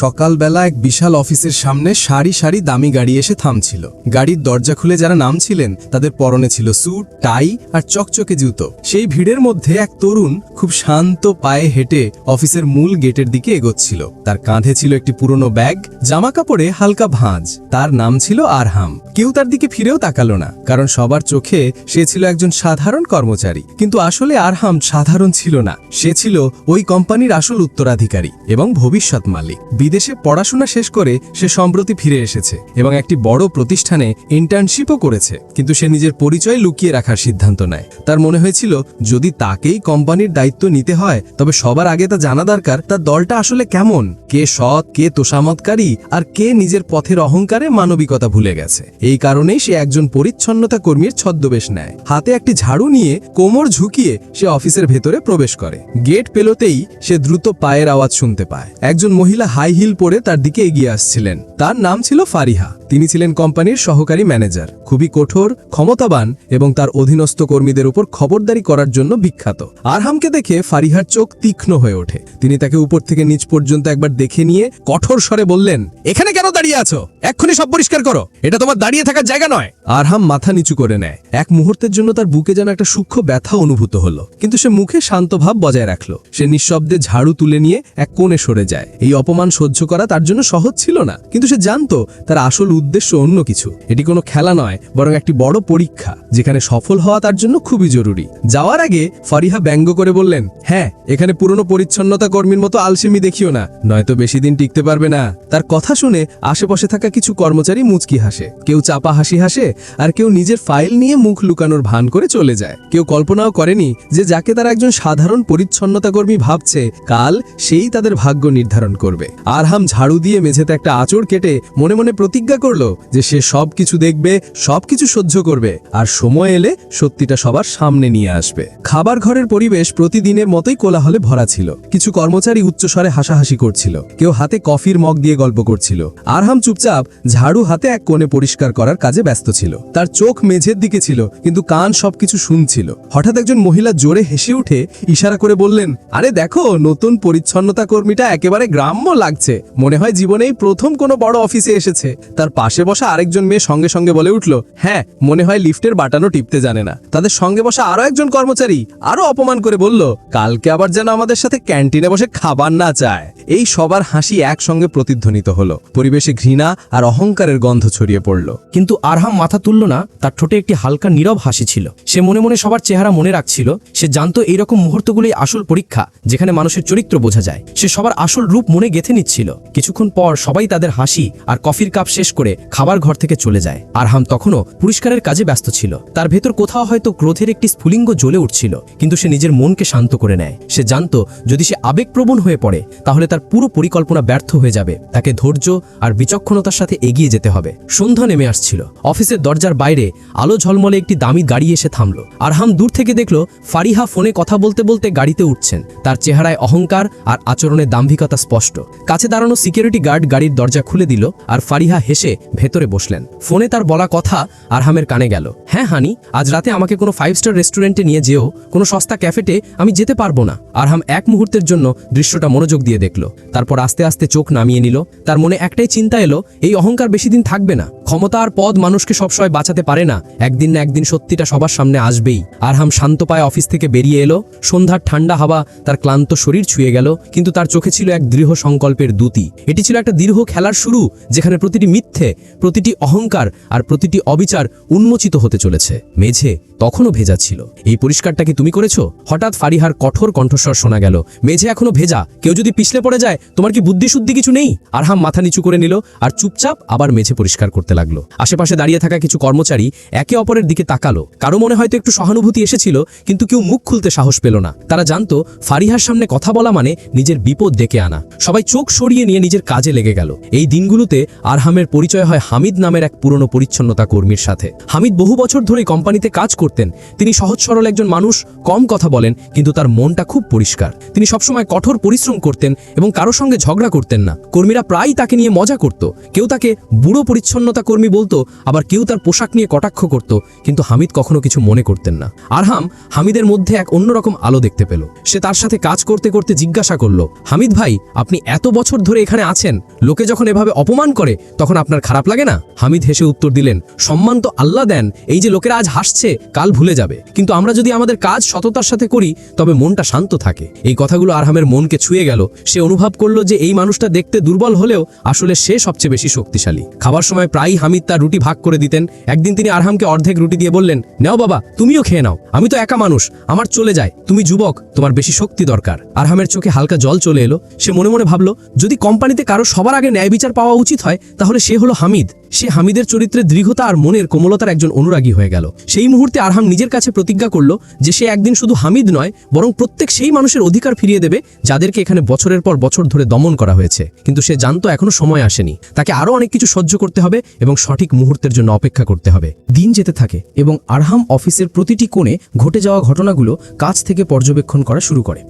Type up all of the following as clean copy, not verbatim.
সকালবেলা এক বিশাল অফিসের সামনে সারি সারি দামি গাড়ি এসে থামছিল। গাড়ির দরজা খুলে যারা নামছিলেন তাদের পরনে ছিল স্যুট, টাই আর চকচকে জুতো। সেই ভিড়ের মধ্যে এক তরুণ খুব শান্ত পায়ে হেঁটে অফিসের মূল গেটের দিকে এগোচ্ছিল। তার কাঁধে ছিল একটি পুরনো ব্যাগ, জামা কাপড়ে হালকা ভাঁজ। তার নাম ছিল আরহাম। কেউ তার দিকে ফিরেও তাকালো না, কারণ সবার চোখে সে ছিল একজন সাধারণ কর্মচারী। কিন্তু আসলে আরহাম সাধারণ ছিল না, সে ছিল ওই কোম্পানির আসল উত্তরাধিকারী এবং ভবিষ্যৎ মালিক। বিদেশে পড়াশোনা শেষ করে সে সম্প্রতি ফিরে এসেছে এবং একটি বড় প্রতিষ্ঠানে ইন্টার্নশিপও করেছে। কিন্তু সে নিজের পরিচয় লুকিয়ে রাখার সিদ্ধান্ত নেয়। তার মনে হয়েছিল যদি তাকেই কোম্পানির দায়িত্ব নিতে হয় তবে সবার আগে তা জানা দরকার তার দলটা আসলে কেমন, কে সৎ, কে তোষামতকারী আর কে নিজের পথের অহংকারে মানবিকতা ভুলে গেছে। এই কারণেই সে একজন পরিচ্ছন্নতা কর্মীর ছদ্মবেশ নেয়। হাতে একটি ঝাড়ু নিয়ে কোমর ঝুঁকিয়ে সে অফিসের ভেতরে প্রবেশ করে। গেট পেলোতেই সে দ্রুত পায়ের আওয়াজ শুনতে পায়। একজন মহিলা হাই হিল পরে তার দিকে এগিয়ে আসছিলেন। তার নাম ছিল ফারিহা। তিনি ছিলেন কোম্পানির সহকারী ম্যানেজার, খুবই কঠোর, ক্ষমতাবান এবং তার অধীনস্থ কর্মীদের উপর খবরদারি করার জন্য বিখ্যাত। আরহামকে দেখে ফারিহার চোখ তীক্ষ্ণ হয়ে ওঠে। তিনি তাকে উপর থেকে নিচ পর্যন্ত একবার দেখে নিয়ে কঠোর স্বরে বললেন, এখানে কেন দাঁড়িয়ে আছো? এক্ষুনি সব পরিষ্কার করো, এটা তোমার দাঁড়িয়ে থাকার জায়গা নয়। আরহাম মাথা নিচু করে নেয়। এক মুহূর্তের জন্য তার বুকে যেন একটা সূক্ষ্ম ব্যথা অনুভূত হলো, কিন্তু সে মুখে শান্ত ভাব বজায় রাখলো। সে নিঃশব্দে ঝাড়ু তুলে নিয়ে এক কোণে সরে যায়। এই অপমান সহ্য করা তার জন্য সহজ ছিল না, কিন্তু সে জানতো তার আসল উদ্দেশ্য অন্য কিছু। এটি কোনো খেলা নয়, বরং একটি বড় পরীক্ষা, যেখানে সফল হওয়া তার জন্য খুবই জরুরি। যাওয়ার আগে ফারিহা ব্যঙ্গ করে বললেন, হ্যাঁ, এখানে পুরনো পরিচ্ছন্নতা কর্মীর মতো আলসেমি দেখিও না, নয়তো বেশি দিন টিকতে পারবে না। তার কথা শুনে আশেপাশে থাকা কিছু কর্মচারী মুচকি হাসে, কেউ চাপা হাসি হাসে আর কেউ নিজের ফাইল নিয়ে মুখ লুকানোর ভান করে চলে যায়। কেউ কল্পনাও করেনি যে যাকে তারা একজন সাধারণ পরিচ্ছন্নতা কর্মী ভাবছে, কাল সেই তাদের ভাগ্য নির্ধারণ করবে। আরহাম ঝাড়ু দিয়ে মেঝেতে একটা আঁচড় কেটে মনে মনে প্রতিজ্ঞা করলো যে সে সবকিছু দেখবে, সবকিছু সহ্য করবে, আর সময় এলে সত্যিটা সবার সামনে নিয়ে আসবে। খাবার ঘরের পরিবেশ প্রতিদিনের মতোই কোলাহলে ভরা ছিল। কিছু কর্মচারী উচ্চস্বরে হাসাহাসি করছিল, কেউ হাতে কফির মগ দিয়ে গল্প করছিল। আরহাম চুপচাপ ঝাড়ু হাতে এক কোণে পরিষ্কার করার কাজে ব্যস্ত ছিল। তার চোখ মেঝের দিকে ছিল, কিন্তু কান সবকিছু শুনছিল। হঠাৎ একজন মহিলা জোরে হেসে উঠে ইশারা করে বললেন, আরে দেখো, নতুন পরিচ্ছন্নতা কর্মীটা একেবারে গ্রাম্য লাগছে, মনে হয় জীবনেই প্রথম কোনো বড় অফিসে এসেছে। তার পাশে বসা আরেকজন মেয়ে সঙ্গে সঙ্গে বলে উঠল, হ্যাঁ, মনে হয় লিফটের বাটনও টিপতে জানে না। তাদের সঙ্গে বসা আরো একজন কর্মচারী আরো অপমান করে বলল, কালকে আবার যেন আমাদের সাথে ক্যান্টিনে বসে খাবার না চায়। এই সবার হাসি একসঙ্গে প্রতিধ্বনিত হলো। পরিবেশে ঘৃণা আর অহংকারের গন্ধ ছড়িয়ে পড়ল। কিন্তু আরহাম মাথা তুলল না। তার ঠোঁটে একটি হালকা নীরব হাসি ছিল। সে মনে মনে সবার চেহারা মনে রাখছিল। সে জানতো এইরকম মুহূর্তগুলোই আসল পরীক্ষা, যেখানে মানুষের চরিত্র বোঝা যায়। সে সবার আসল রূপ মনে গেঁথে নিচ্ছিল। কিছুক্ষণ পর সবাই তাদের হাসি আর কফির কাপ শেষ করে খাবার ঘর থেকে চলে যায়। আরহাম তখনও পরিষ্কারের কাজে ব্যস্ত ছিল। তার ভেতর কোথাও হয়তো ক্রোধের একটি স্ফুলিঙ্গ জ্বলে উঠছিল, কিন্তু সে নিজের মনকে শান্ত করে নেয়। সে জানতো যদি সে আবেগপ্রবণ হয়ে পড়ে তাহলে তার পুরো পরিকল্পনা ব্যর্থ হয়ে যাবে। তাকে ধৈর্য আর বিচক্ষণতার সাথে এগিয়ে যেতে হবে। সন্ধ্যা নেমে আসছিল। অফিসের দরজার বাইরে আলো ঝলমলে একটি দামি গাড়ি এসে থামলো। আরহাম দূর থেকে দেখল ফারিহা ফোনে কথা বলতে বলতে গাড়িতে উঠছেন। তার চেহারায় অহংকার আর আচরণে দাম্ভিকতা স্পষ্ট। কাছে দাঁড়ানো সিকিউরিটি গার্ড গাড়ির দরজা খুলে দিল আর ফারিহা হেসে ভেতরে বসলেন। ফোনে তার বলা কথা আরহামের কানে গেল, হ্যাঁ হানি, আজ রাতে আমাকে কোনো 5 স্টার রেস্টুরেন্টে নিয়ে যেও, কোনো সস্তা ক্যাফেতে আমি যেতে পারবো না। আরহাম এক মুহূর্তের জন্য দৃশ্যটা মনোযোগ দিয়ে দেখল, তারপর আস্তে আস্তে চোখ নামিয়ে নিল। তার মনে একটাই চিন্তা এলো, এই অহংকার বেশি দিন থাকবে না। ক্ষমতা আর পদ মানুষকে সবসময় বাঁচাতে পারে না, একদিন না একদিন সত্যিটা সবার সামনে আসবেই। আরহাম শান্ত পায়ে অফিস থেকে বেরিয়ে এলো। সন্ধ্যার ঠান্ডা হাওয়া তার ক্লান্ত শরীর ছুঁয়ে গেল, কিন্তু তার চোখে ছিল এক দৃঢ় সংকল্পের দ্যুতি। এটি ছিল একটা দীর্ঘ খেলার শুরু, যেখানে প্রতিটি মিথ্যে, প্রতিটি অহংকার আর প্রতিটি অবিচার উন্মোচিত হতে চলেছে। মেঝে তখনও ভেজা ছিল। এই পরিষ্কারটা কি তুমি করেছো? হঠাৎ ফারিহার কঠোর কণ্ঠস্বর শোনা গেল। মেঝে এখনো ভেজা, কেউ যদি পিছলে পড়ে যায় তোমার কি বুদ্ধি শুদ্ধি কিছু নেই? আরহাম মাথা নিচু করে নিল আর চুপচাপ আবার মেঝে পরিষ্কার করতে লাগলো। আশেপাশে দাঁড়িয়ে থাকা কিছু কর্মচারী একে অপরের দিকে তাকালো। কারো মনে হয়তো একটু সহানুভূতি এসেছিল, কিন্তু কেউ মুখ খুলতে সাহস পেল না। তারা জানতো ফারিহার সামনে কথা বলা মানে নিজের বিপদ ডেকে আনা। সবাই চোখ সরিয়ে নিয়ে নিজের কাজে লেগে গেল। এই দিনগুলোতে আরহামের পরিচয় হয় হামিদ নামের এক পুরনো পরিচ্ছন্নতা কর্মীর সাথে। হামিদ বহু বছর ধরে কোম্পানিতে কাজ করতেন। তিনি সহজ সরল একজন মানুষ, কম কথা বলেন, কিন্তু তার মনটা খুব পরিষ্কার। তিনি সবসময় কঠোর পরিশ্রম করতেন এবং কারো সঙ্গে ঝগড়া করতেন না। কর্মীরা প্রায়ই তাকে নিয়ে মজা করত। কেউ তাকে বুড়ো পরিচ্ছন্নতা কর্মী বলতো, আবার কেউ তার পোশাক নিয়ে কটাক্ষ করত, কিন্তু হামিদ কখনো কিছু মনে করতেন না। আরহাম হামিদের মধ্যে এক অন্যরকম আলো দেখতে পেল। সে তার সাথে কাজ করতে করতে জিজ্ঞাসা করলো, হামিদ ভাই, আপনি এত বছর ধরে এখানে আছেন, লোকে যখন এভাবে অপমান করে তখন আপনার খারাপ লাগে না? হামিদ হেসে উত্তর দিলেন, সম্মান তো আল্লাহ দেন, এই যে লোকেরা আজ হাসছে কাল ভুলে যাবে, কিন্তু আমরা যদি আমাদের কাজ সততার সাথে করি তবে মনটা শান্ত থাকে। এই কথাগুলো আরহামের মনকে ছুঁয়ে গেল। সে অনুভব করলো যে এই মানুষটা দেখতে দুর্বল হলেও আসলে সে সবচেয়ে বেশি শক্তিশালী। খাবার সময় প্রায়ই হামিদ তার রুটি ভাগ করে দিতেন। একদিন তিনি আরহামকে অর্ধেক রুটি দিয়ে বললেন, নাও বাবা, তুমিও খেয়ে নাও, আমি তো একা মানুষ, আমার চলে যায়, তুমি যুবক, তোমার বেশি শক্তি দরকার। আরহামের চোখে হালকা জল চলে এলো। সে মনে মনে ভাবলো, যদি কোম্পানিতে কারো সবার আগে ন্যায় বিচার পাওয়া উচিত হয় তাহলে সে হলো হামিদ। সে হামিদের চরিত্রের দৃঢ়তা আর মনের কোমলতার একজন অনুরাগী হয়ে গেল। সেই মুহূর্তে আরহাম নিজের কাছে প্রতিজ্ঞা করলো যে সে একদিন শুধু হামিদ নয়, বরং প্রত্যেক সেই মানুষের অধিকার ফিরিয়ে দেবে যাদেরকে এখানে বছরের পর বছর ধরে দমন করা হয়েছে। কিন্তু সে জানতো এখনো সময় আসেনি, তাকে আরো অনেক কিছু সহ্য করতে হবে এবং সঠিক মুহূর্তের জন্য অপেক্ষা করতে হবে। দিন যেতে থাকে এবং আরহাম অফিসের প্রতিটি কোণে ঘটে যাওয়া ঘটনাগুলো কাছ থেকে পর্যবেক্ষণ করা শুরু করে।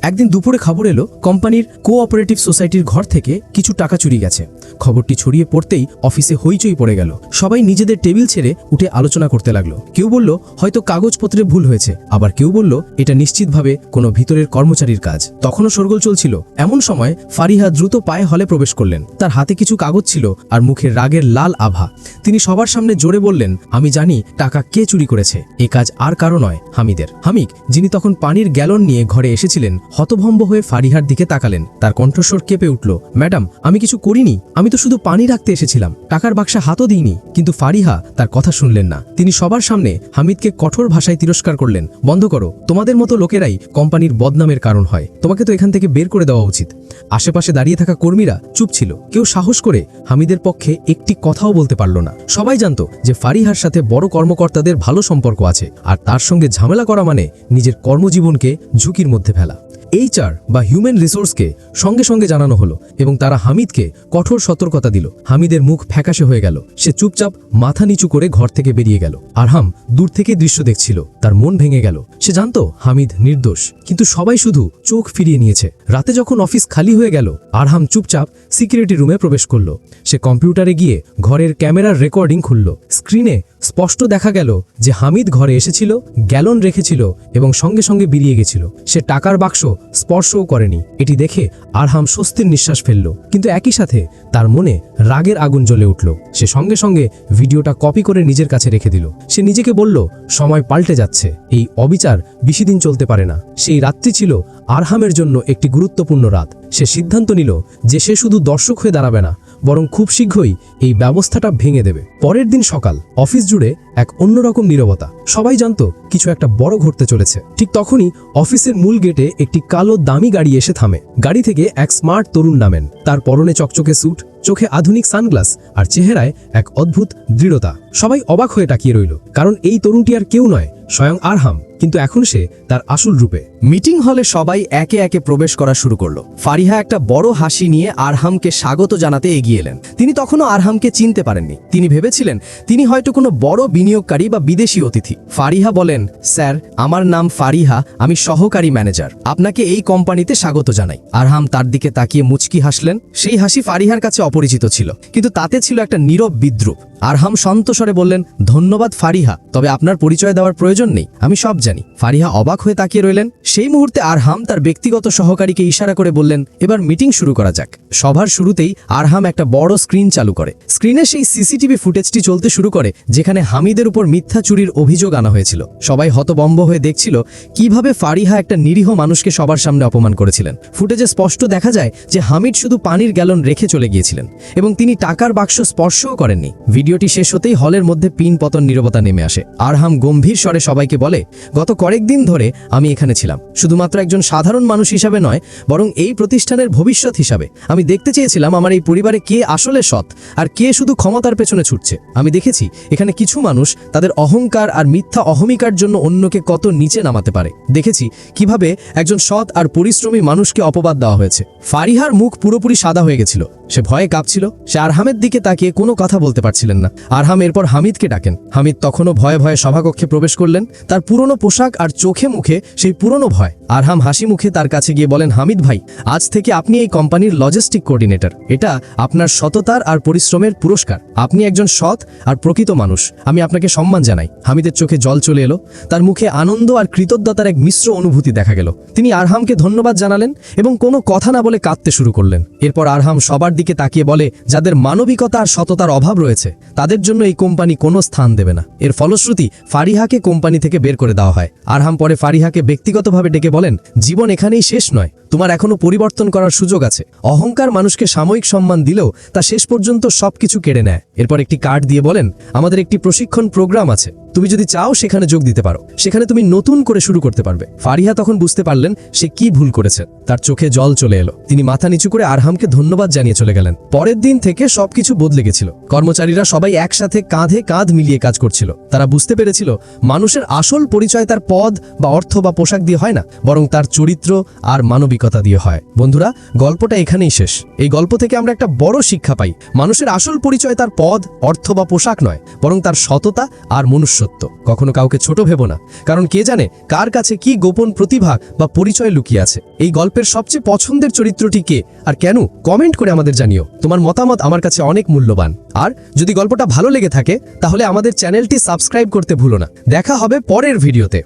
একদিন দুপুরে খবর এলো, কোম্পানির কোঅপারেটিভ সোসাইটির ঘর থেকে কিছু টাকা চুরি গেছে। খবরটি ছড়িয়ে পড়তেই অফিসে হইচই পড়ে গেল। সবাই নিজেদের টেবিল ছেড়ে উঠে আলোচনা করতে লাগলো। কেউ বলল হয়তো কাগজপত্রে ভুল হয়েছে, আবার কেউ বলল এটা নিশ্চিতভাবে কোনো ভিতরের কর্মচারীর কাজ। তখনও শোরগোল চলছিল। এমন সময় ফারিহা দ্রুত পায়ে হলে প্রবেশ করলেন। তার হাতে কিছু কাগজ ছিল আর মুখে রাগের লাল আভা। তিনি সবার সামনে জোরে বললেন, আমি জানি টাকা কে চুরি করেছে, এ কাজ আর কারো নয়, হামিদের। হামিদ, যিনি তখন পানির গ্যালন নিয়ে ঘরে এসেছিলেন, হতভম্ব হয়ে ফারিহার দিকে তাকালেন। তার কণ্ঠস্বর কেঁপে উঠল, ম্যাডাম, আমি কিছু করিনি, আমি তো শুধু পানি রাখতে এসেছিলাম, টাকার বাক্সা হাতও দিইনি। কিন্তু ফারিহা তার কথা শুনলেন না। তিনি সবার সামনে হামিদকে কঠোর ভাষায় তিরস্কার করলেন, বন্ধ করো, তোমাদের মতো লোকেরাই কোম্পানির বদনামের কারণ হয়, তোমাকে তো এখান থেকে বের করে দেওয়া উচিত। আশেপাশে দাঁড়িয়ে থাকা কর্মীরা চুপ ছিল। কেউ সাহস করে হামিদের পক্ষে একটি কথাও বলতে পারল না। সবাই জানতো যে ফারিহার সাথে বড় কর্মকর্তাদের ভালো সম্পর্ক আছে, আর তার সঙ্গে ঝামেলা করা মানে নিজের কর্মজীবনকে ঝুঁকির মধ্যে ফেলা। এইচআর বা হিউম্যান রিসোর্সকে সঙ্গে সঙ্গে জানানো হলো এবং তারা হামিদকে কঠোর সতর্কতা দিল। হামিদের মুখ ফ্যাকাশে হয়ে গেল। সে চুপচাপ মাথা নিচু করে ঘর থেকে বেরিয়ে গেল। আরহাম দূর থেকে দৃশ্য দেখছিল। তার মন ভেঙে গেল। সে জানতো হামিদ নির্দোষ, কিন্তু সবাই শুধু চোখ ফিরিয়ে নিয়েছে। রাতে যখন অফিস খালি হয়ে গেল, আরহাম চুপচাপ সিকিউরিটি রুমে প্রবেশ করল। সে কম্পিউটারে গিয়ে ঘরের ক্যামেরার রেকর্ডিং খুলল। স্ক্রিনে স্পষ্ট দেখা গেল যে হামিদ ঘরে এসেছিল, গ্যালন রেখেছিল এবং সঙ্গে সঙ্গে বেরিয়ে গেছিল। সে টাকার বাক্স স্পর্শও করেনি। এটি দেখে আরহাম স্বস্তির নিঃশ্বাস ফেলল, কিন্তু একই সাথে তার মনে রাগের আগুন জ্বলে উঠল। সে সঙ্গে সঙ্গে ভিডিওটা কপি করে নিজের কাছে রেখে দিল। সে নিজেকে বলল, সময় পাল্টে যাচ্ছে, এই অবিচার বেশি দিন চলতে পারে না। সেই রাত্রি ছিল আরহামের জন্য একটি গুরুত্বপূর্ণ রাত। সে সিদ্ধান্ত নিল যে সে শুধু দর্শক হয়ে দাঁড়াবে না, বরং খুব শীঘ্রই এই ব্যবস্থাটা ভেঙে দেবে। পরের দিন সকাল, অফিস জুড়ে এক অন্যরকম নীরবতা। সবাই জানতো কিছু একটা বড় ঘটতে চলেছে। ঠিক তখনই অফিসের মূল গেটে একটি কালো দামি গাড়ি এসে থামে। গাড়ি থেকে এক স্মার্ট তরুণ নামেন। তার পরনে চকচকে স্যুট, চোখে আধুনিক সানগ্লাস আর চেহারায় এক অদ্ভুত দৃঢ়তা। সবাই অবাক হয়ে তাকিয়ে রইল, কারণ এই তরুণটি আর কেউ নয়, স্বয়ং আরহাম, কিন্তু এখন সে তার আসল রূপে। মিটিং হলে সবাই একে একে প্রবেশ করা শুরু করলো। ফারিহা একটা বড় হাসি নিয়ে আরহামকে স্বাগত জানাতে এগিয়ে এলেন। তিনি তখনও আরহামকে চিনতে পারেননি। তিনি ভেবেছিলেন তিনি হয়তো কোনো বড় বিনিয়োগকারী বা বিদেশি অতিথি। ফারিহা বলেন, স্যার, আমার নাম ফারিহা, আমি সহকারী ম্যানেজার, আপনাকে এই কোম্পানিতে স্বাগত জানাই। আরহাম তার দিকে তাকিয়ে মুচকি হাসলেন। সেই হাসি ফারিহার কাছে অপরিচিত ছিল, কিন্তু তাতে ছিল একটা নীরব বিদ্রুপ। আরহাম শান্ত স্বরে বললেন, ধন্যবাদ ফারিহা, তবে আপনার পরিচয় দেওয়ার প্রয়োজন নেই, আমি সব জানি। ফারিহা অবাক হয়ে তাকিয়ে রইলেন। সেই মুহূর্তে আরহাম তার ব্যক্তিগত সহকারীকে ইশারা করে বললেন, এবার মিটিং শুরু করা যাক। সভার শুরুতেই আরহাম একটা বড় স্ক্রিন চালু করে। স্ক্রিনে সেই সিসিটিভি ফুটেজটি চলতে শুরু করে যেখানে হামিদের উপর মিথ্যা চুরির অভিযোগ আনা হয়েছিল। সবাই হতবম্ব হয়ে দেখছিল কিভাবে ফারিহা একটা নিরীহ মানুষকে সবার সামনে অপমান করেছিলেন। ফুটেজে স্পষ্ট দেখা যায় যে হামিদ শুধু পানির গ্যালন রেখে চলে গিয়েছিলেন এবং তিনি টাকার বাক্স স্পর্শও করেননি। ভিডিওটি শেষ হতেই হলের মধ্যে পিন পতন নীরবতা নেমে আসে। আরহাম গম্ভীর স্বরে সবাইকে বলে, গত কয়েকদিন ধরে আমি এখানে ছিলাম, শুধুমাত্র একজন সাধারণ মানুষ হিসাবে নয়, বরং এই প্রতিষ্ঠানের ভবিষ্যৎ হিসাবে। আমি দেখতে চেয়েছিলাম আমার এই পরিবারে কে আসলে সৎ আর কে শুধু ক্ষমতার পেছনে ছুটছে। আমি দেখেছি এখানে কিছু মানুষ তাদের অহংকার আর মিথ্যা অহমিকার জন্য অন্যকে কত নিচে নামাতে পারে। দেখেছি কিভাবে একজন সৎ আর পরিশ্রমী মানুষকে অপবাদ দেওয়া হয়েছে। ফারিহার মুখ পুরোপুরি সাদা হয়ে গেছিল। সে ভয়ে কাঁপছিল। সে আরহামের দিকে তাকিয়ে কোনো কথা বলতে পারছিলেন না। আরহাম এরপর হামিদকে ডাকেন। হামিদ তখনও ভয়ে ভয়ে সভাকক্ষে প্রবেশ করলেন। তার পুরনো পোশাক আর চোখে মুখে সেই পুরনো ভয়। আরহাম হাসি মুখে তার কাছে গিয়ে বলেন, হামিদ ভাই, আজ থেকে আপনি এই কোম্পানির লজিস্টিক কোঅর্ডিনেটর। এটা আপনার সততার আর পরিশ্রমের পুরস্কার। আপনি একজন সৎ আর প্রকৃত মানুষ। আমি আপনাকে সম্মান জানাই। হামিদের চোখে জল চলে এলো। তার মুখে আনন্দ আর কৃতজ্ঞতার এক মিশ্র অনুভূতি দেখা গেল। তিনি আরহামকে ধন্যবাদ জানালেন এবং কোনো কথা না বলে কাঁদতে শুরু করলেন। এরপর আরহাম সবার দিকে তাকিয়ে বলে, যাদের মানবিকতা আর সততার অভাব রয়েছে তাদের জন্য এই কোম্পানি কোনো স্থান দেবে না। এর ফলশ্রুতি ফারিহাকে কোম্পানি থেকে বের করে দেওয়া হয়। আরহাম পরে ফারিহাকে ব্যক্তিগতভাবে ডেকে বলেন, জীবন এখানেই শেষ নয়, তোমার এখনো পরিবর্তন করার সুযোগ আছে। অহংকার মানুষকে সাময়িক সম্মান দিলেও তা শেষ পর্যন্ত সবকিছু কেড়ে নেয়। এরপর একটি কার্ড দিয়ে বলেন, আমাদের একটি প্রশিক্ষণ প্রোগ্রাম আছে, তুমি যদি চাও সেখানে যোগ দিতে পারো। সেখানে তুমি নতুন করে শুরু করতে পারবে। ফারিহা তখন বুঝতে পারলেন সে কি ভুল করেছে। তার চোখে জল চলে এলো। তিনি মাথা নিচু করে আরহামকে ধন্যবাদ জানিয়ে চলে গেলেন। পরের দিন থেকে সবকিছু বদলে গেছিল। কর্মচারীরা সবাই একসাথে কাঁধে কাঁধ মিলিয়ে কাজ করছিল। তারা বুঝতে পেরেছিল মানুষের আসল পরিচয় তার পদ বা অর্থ বা পোশাক দিয়ে হয় না, বরং তার চরিত্র আর মানবিকতা দিয়ে হয়। বন্ধুরা, গল্পটা এখানেই শেষ। এই গল্প থেকে আমরা একটা বড় শিক্ষা পাই। মানুষের আসল পরিচয় তার পদ, অর্থ বা পোশাক নয়, বরং তার সততা আর মনুষ্যত্ব। কখনো কাউকে ছোট ভেবো না, কারণ কে জানে কার কাছে কি গোপন প্রতিভা বা পরিচয় লুকিয়ে আছে। এই গল্পের সবচেয়ে পছন্দের চরিত্রটি কে আর কেন, কমেন্ট করে আমাদের জানিও। তোমার মতামত আমার কাছে অনেক মূল্যবান। আর যদি গল্পটা ভালো লেগে থাকে তাহলে আমাদের চ্যানেলটি সাবস্ক্রাইব করতে ভুলো না। দেখা হবে পরের ভিডিওতে।